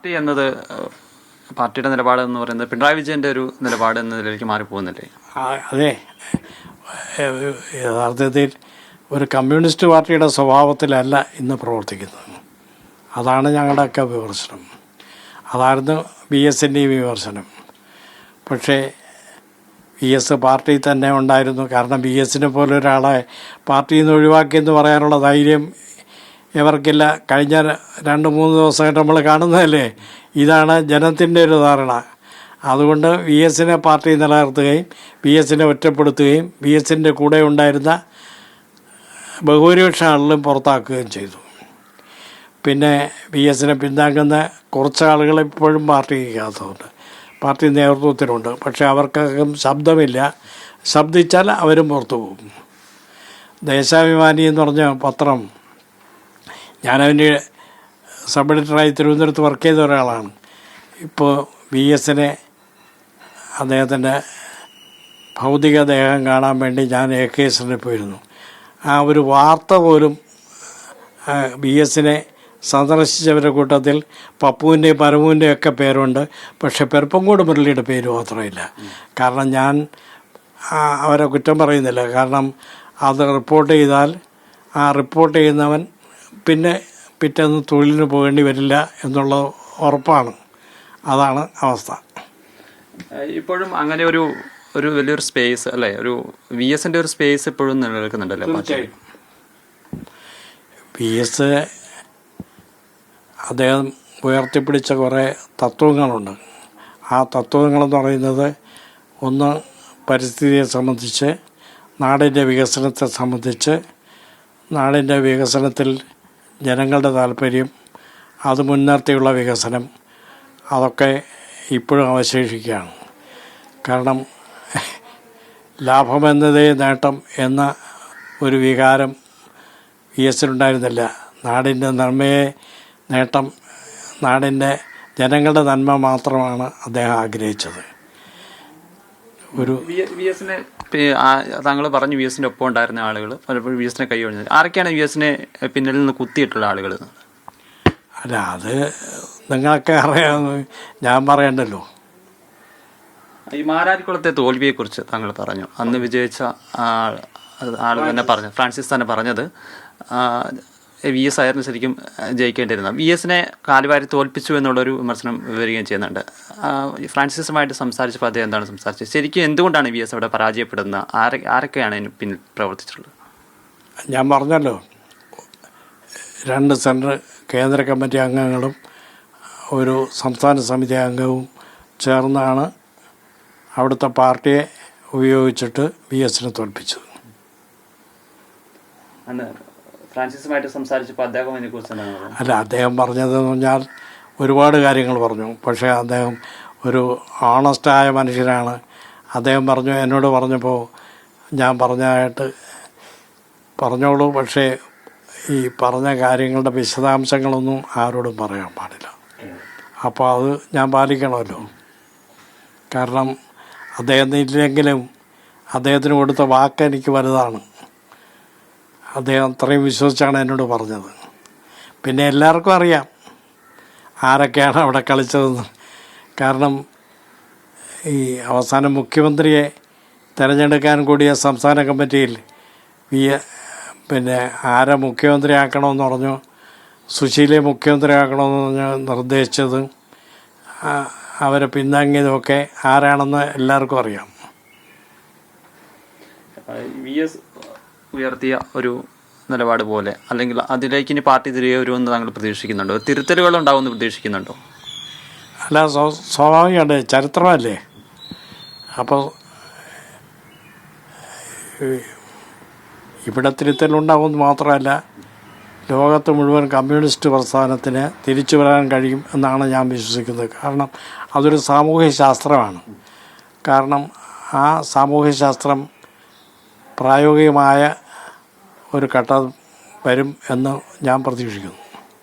Party എന്നത് പാർട്ടിയുടെ നിലപാട് എന്ന് പറയുന്നത് പിണറായി വിജയൻ്റെ ഒരു നിലപാട് എന്ന നിലയിലേക്ക് മാറിപ്പോകുന്നില്ലേ? അതെ, യഥാർത്ഥത്തിൽ ഒരു കമ്മ്യൂണിസ്റ്റ് പാർട്ടിയുടെ സ്വഭാവത്തിലല്ല ഇന്ന് പ്രവർത്തിക്കുന്നത്. അതാണ് ഞങ്ങളുടെയൊക്കെ വിമർശനം. അതായിരുന്നു BSൻ്റെയും വിമർശനം. പക്ഷേ BS പാർട്ടി തന്നെ ഉണ്ടായിരുന്നു. കാരണം BSനെ പോലെ ഒരാളെ പാർട്ടിയിൽ നിന്ന് ഒഴിവാക്കിയെന്ന് പറയാനുള്ള ധൈര്യം ഇവർക്കില്ല. കഴിഞ്ഞ 2-3 ദിവസമായിട്ട് നമ്മൾ കാണുന്നതല്ലേ. ഇതാണ് ജനത്തിൻ്റെ ഒരു ധാരണ. അതുകൊണ്ട് BSനെ പാർട്ടി നിലനിർത്തുകയും BSനെ ഒറ്റപ്പെടുത്തുകയും BSൻ്റെ കൂടെ ഉണ്ടായിരുന്ന ബഹുഭൂരിപക്ഷം ആളുകളും പുറത്താക്കുകയും ചെയ്തു. പിന്നെ BSനെ പിന്താങ്ങുന്ന കുറച്ച് ആളുകൾ ഇപ്പോഴും പാർട്ടിക്കകത്തുണ്ട്, പാർട്ടി നേതൃത്വത്തിലുണ്ട്. പക്ഷേ അവർക്കകം ശബ്ദമില്ല. ശബ്ദിച്ചാൽ അവരും പുറത്തു പോകും. ദേശാഭിമാനി എന്ന് പറഞ്ഞ പത്രം, ഞാനതിൻ്റെ സബ് എഡിറ്ററായി തിരുവനന്തപുരത്ത് വർക്ക് ചെയ്ത ഒരാളാണ്. ഇപ്പോൾ BSനെ അദ്ദേഹത്തിൻ്റെ ഭൗതികദേഹം കാണാൻ വേണ്ടി ഞാൻ AK പോയിരുന്നു. ആ ഒരു വാർത്ത പോലും BSനെ സന്ദർശിച്ചവരുടെ കൂട്ടത്തിൽ പപ്പുവിൻ്റെയും പരമുവിൻ്റെയും ഒക്കെ പേരുണ്ട്. പക്ഷേ പെരുപ്പങ്കോട് മുരളിയുടെ പേര് മാത്രമില്ല. കാരണം ഞാൻ അവരെ കുറ്റം പറയുന്നില്ല. കാരണം അത് റിപ്പോർട്ട് ചെയ്താൽ ആ റിപ്പോർട്ട് ചെയ്യുന്നവൻ പിന്നെ പിറ്റേന്ന് തൊഴിലിന് പോകേണ്ടി വരില്ല എന്നുള്ള ഉറപ്പാണ്. അതാണ് അവസ്ഥ. ഇപ്പോഴും അങ്ങനെ ഒരു വലിയൊരു സ്പേസ് അല്ലേ, ഒരു BSൻ്റെ ഒരു സ്പേസ് ഇപ്പോഴും നിലനിൽക്കുന്നുണ്ടല്ലോ. തീർച്ചയായും BS അദ്ദേഹം ഉയർത്തിപ്പിടിച്ച കുറേ തത്വങ്ങളുണ്ട്. ആ തത്വങ്ങളെന്ന് പറയുന്നത്, ഒന്ന് പരിസ്ഥിതിയെ സംബന്ധിച്ച്, നാടിൻ്റെ വികസനത്തെ സംബന്ധിച്ച്, നാടിൻ്റെ വികസനത്തിൽ ജനങ്ങളുടെ താല്പര്യം, അത് മുൻനിർത്തിയുള്ള വികസനം, അതൊക്കെ ഇപ്പോഴും അവശേഷിക്കുകയാണ്. കാരണം ലാഭമെന്നതേ നേട്ടം എന്ന ഒരു വികാരം BSനുണ്ടായിരുന്നില്ല. നാടിൻ്റെ നന്മയെ നേട്ടം, നാടിൻ്റെ ജനങ്ങളുടെ നന്മ മാത്രമാണ് അദ്ദേഹം ആഗ്രഹിച്ചത്. ഒരു BSനെ താങ്കൾ പറഞ്ഞു BSൻ്റെ ഒപ്പം ഉണ്ടായിരുന്ന ആളുകൾ പലപ്പോഴും BSനെ കൈ ഒഴിഞ്ഞത് ആരൊക്കെയാണ്? BSനെ പിന്നിൽ നിന്ന് കുത്തിയിട്ടുള്ള ആളുകൾ? അല്ല, അത് നിങ്ങൾക്ക് അറിയാമെന്ന് ഞാൻ പറയണ്ടല്ലോ. ഈ മാരാരിക്കുളത്തെ തോൽവിയെക്കുറിച്ച് താങ്കൾ പറഞ്ഞു. അന്ന് വിജയിച്ച ആൾ തന്നെ പറഞ്ഞു, ഫ്രാൻസിസ് തന്നെ പറഞ്ഞത് VS ആയിരുന്നു ശരിക്കും ജയിക്കേണ്ടിയിരുന്നത്. BSനെ കാലുവാരി തോൽപ്പിച്ചു എന്നുള്ളൊരു വിമർശനം വരികയും ചെയ്യുന്നുണ്ട്. ഫ്രാൻസിസുമായിട്ട് സംസാരിച്ചപ്പോൾ അദ്ദേഹം എന്താണ് സംസാരിച്ചത്? ശരിക്കും എന്തുകൊണ്ടാണ് BS അവിടെ പരാജയപ്പെടുന്നത്? ആരൊക്കെയാണ് അതിന് പിന്നിൽ പ്രവർത്തിച്ചിട്ടുള്ളത്? ഞാൻ പറഞ്ഞല്ലോ, 2 സെൻട്രൽ കേന്ദ്ര കമ്മിറ്റി അംഗങ്ങളും ഒരു സംസ്ഥാന സമിതി അംഗവും ചേർന്നാണ് അവിടുത്തെ പാർട്ടിയെ ഉപയോഗിച്ചിട്ട് BSനെ തോൽപ്പിച്ചത്. ഫ്രാൻസിസുമായിട്ട് സംസാരിച്ചപ്പോൾ അദ്ദേഹം അതിനെക്കുറിച്ച് അല്ല, അദ്ദേഹം പറഞ്ഞതെന്ന് പറഞ്ഞാൽ ഒരുപാട് കാര്യങ്ങൾ പറഞ്ഞു. പക്ഷേ അദ്ദേഹം ഒരു ഓണസ്റ്റായ മനുഷ്യനാണ്. അദ്ദേഹം പറഞ്ഞു, എന്നോട് പറഞ്ഞപ്പോൾ ഞാൻ പറഞ്ഞതായിട്ട് പറഞ്ഞോളൂ, പക്ഷേ ഈ പറഞ്ഞ കാര്യങ്ങളുടെ വിശദാംശങ്ങളൊന്നും ആരോടും പറയാൻ പാടില്ല. അപ്പോൾ അത് ഞാൻ പാലിക്കണമല്ലോ. കാരണം അദ്ദേഹത്തിനില്ലെങ്കിലും അദ്ദേഹത്തിന് കൊടുത്ത വാക്ക് എനിക്ക് വലുതാണ്. അദ്ദേഹം അത്രയും വിശ്വസിച്ചാണ് എന്നോട് പറഞ്ഞത്. പിന്നെ എല്ലാവർക്കും അറിയാം ആരൊക്കെയാണ് അവിടെ കളിച്ചതെന്ന്. കാരണം ഈ അവസാനം മുഖ്യമന്ത്രിയെ തിരഞ്ഞെടുക്കാൻ കൂടിയ സംസ്ഥാന കമ്മിറ്റിയിൽ പിന്നെ ആരെ മുഖ്യമന്ത്രിയാക്കണമെന്ന് പറഞ്ഞു, സുശീലയെ മുഖ്യമന്ത്രിയാക്കണമെന്ന് പറഞ്ഞ് നിർദ്ദേശിച്ചത്, അവരെ പിന്താങ്ങിയതൊക്കെ ആരാണെന്ന് എല്ലാവർക്കും അറിയാം. VS ഉയർത്തിയ ഒരു നിലപാട് പോലെ അല്ലെങ്കിൽ അതിലേക്ക് ഇനി പാർട്ടി തിരികെ വരുമെന്ന് താങ്കൾ പ്രതീക്ഷിക്കുന്നുണ്ടോ? തിരുത്തലുകൾ ഉണ്ടാവുമെന്ന് പ്രതീക്ഷിക്കുന്നുണ്ടോ? അല്ല, സ്വാഭാവികമാണ്, ചരിത്രമല്ലേ. അപ്പോൾ ഇവിടെ തിരുത്തലുണ്ടാവുമെന്ന് മാത്രമല്ല, ലോകത്ത് മുഴുവൻ കമ്മ്യൂണിസ്റ്റ് പ്രസ്ഥാനത്തിന് തിരിച്ചു വരാൻ കഴിയും എന്നാണ് ഞാൻ വിശ്വസിക്കുന്നത്. കാരണം അതൊരു സാമൂഹ്യ ശാസ്ത്രമാണ്. കാരണം ആ സാമൂഹ്യ ശാസ്ത്രം പ്രായോഗികമായ ഒരു ഘട്ടം വരും എന്ന് ഞാൻ പ്രതീക്ഷിക്കുന്നു.